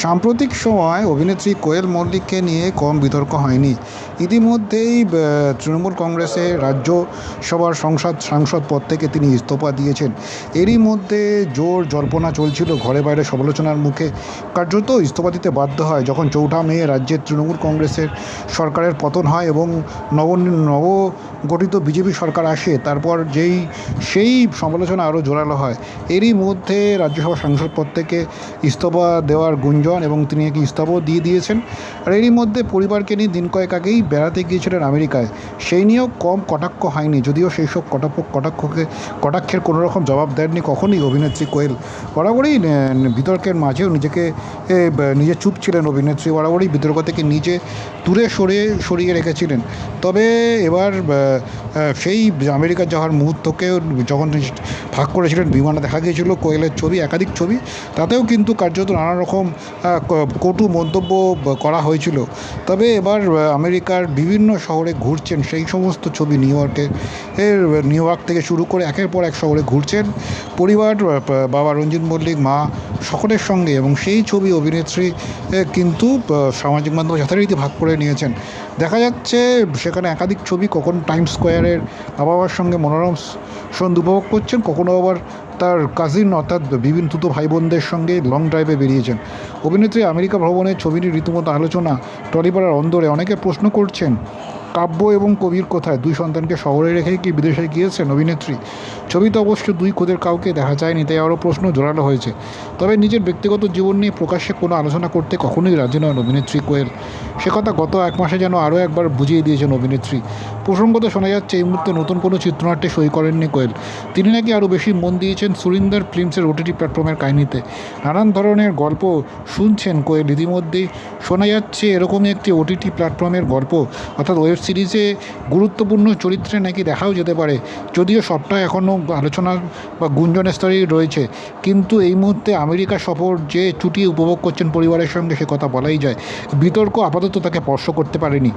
সাম্প্রতিক সময় অভিনেত্রী কোয়েল মল্লিককে নিয়ে কম বিতর্ক হয়নি। ইতিমধ্যেই তৃণমূল কংগ্রেসের রাজ্যসভার সাংসদ পদ থেকে তিনি ইস্তফা দিয়েছেন। এরই মধ্যে জোর জল্পনা চলছিল, ঘরে বাইরে সমালোচনার মুখে কার্যত ইস্তফা দিতে বাধ্য হয় যখন 4 মে রাজ্যের তৃণমূল কংগ্রেসের সরকারের পতন হয় এবং নবগঠিত বিজেপি সরকার আসে। তারপর সেই সমালোচনা আরও জোরালো হয়। এরই মধ্যে রাজ্যসভা সাংসদ পদ থেকে ইস্তফা দেওয়ার গুঞ্জন এবং তিনি নাকি ইস্তফাও দিয়ে দিয়েছেন। আর এরই মধ্যে পরিবারকে নিয়ে দিন কয়েক আগেই বেড়াতে গিয়েছিলেন আমেরিকায়। সেই নিয়েও কম কটাক্ষ হয়নি, যদিও সেই সব কটাক্ষের কোনো রকম জবাব দেননি কখনই অভিনেত্রী কোয়েল। বরাবরই বিতর্কের মাঝেও নিজে চুপ ছিলেন অভিনেত্রী, বরাবরই বিতর্ক থেকে নিজে দূরে সরিয়ে রেখেছিলেন। তবে এবার সেই আমেরিকা যাওয়ার মুহূর্তকেও যখন ভাগ করেছিলেন বিমানে, দেখা গিয়েছিল কোয়েলের ছবি, একাধিক ছবি, তাতেও কিন্তু কার্যত নানা রকম কটু মন্তব্য করা হয়েছিল। তবে এবার আমেরিকার বিভিন্ন শহরে ঘুরছেন, সেই সমস্ত ছবি নিউ ইয়র্ক থেকে শুরু করে একের পর এক শহরে ঘুরছেন পরিবার, বাবা রঞ্জিত মল্লিক, মা, সকলের সঙ্গে, এবং সেই ছবি অভিনেত্রী কিন্তু সামাজিক মাধ্যমে যথারীতি ভাগ করে নিয়েছেন। দেখা যাচ্ছে সেখানে একাধিক ছবি, কখনো টাইমস স্কোয়ারের বাবার সঙ্গে মনোরম সন্ধি উপভোগ করছেন, কখনো আবার তার কাজিন অর্থাৎ বিভিন্ন তুতো ভাই বোনদের সঙ্গে লং ড্রাইভে বেরিয়েছেন। অভিনেত্রী আমেরিকা ভ্রমণের ছবিটি রীতিমতো আলোচনা টলিপাড়ার অন্দরে। অনেকে প্রশ্ন করছেন, কাব্য এবং কবির কোথায়? 2 সন্তানকে শহরে রেখেই কি বিদেশে গিয়েছেন অভিনেত্রী? ছবিতে অবশ্য 2 খোদের কাউকে দেখা যায়নি, তাই আরও প্রশ্ন জোরালো হয়েছে। তবে নিজের ব্যক্তিগত জীবন নিয়ে প্রকাশ্যে কোনো আলোচনা করতে কখনোই রাজি নন অভিনেত্রী কোয়েল। সে কথা গত 1 মাসে যেন আরও একবার বুঝিয়ে দিয়েছেন অভিনেত্রী। প্রসঙ্গত শোনা যাচ্ছে এই মুহূর্তে নতুন কোনো চিত্রনাট্যে সই করেননি কোয়েল। তিনি নাকি আরও বেশি মন দিয়েছেন সুরিন্দর ফিল্মসের OTT প্ল্যাটফর্মের কাহিনিতে। নানান ধরনের গল্প শুনছেন কোয়েল। ইতিমধ্যেই শোনা যাচ্ছে এরকমই একটি OTT প্ল্যাটফর্মের গল্প, অর্থাৎ ওয়েব সিরিজে গুরুত্বপূর্ণ চরিত্রে নাকি দেখাও যেতে পারে। যদিও সবটা এখনও আলোচনা বা গুঞ্জনের স্তরেই রয়েছে, কিন্তু এই মুহূর্তে আমেরিকা সফর যে চুটিয়ে উপভোগ করছেন পরিবারের সঙ্গে, সে কথা বলাই যায়। বিতর্ক আপাতত তাকে স্পর্শ করতে পারেনি।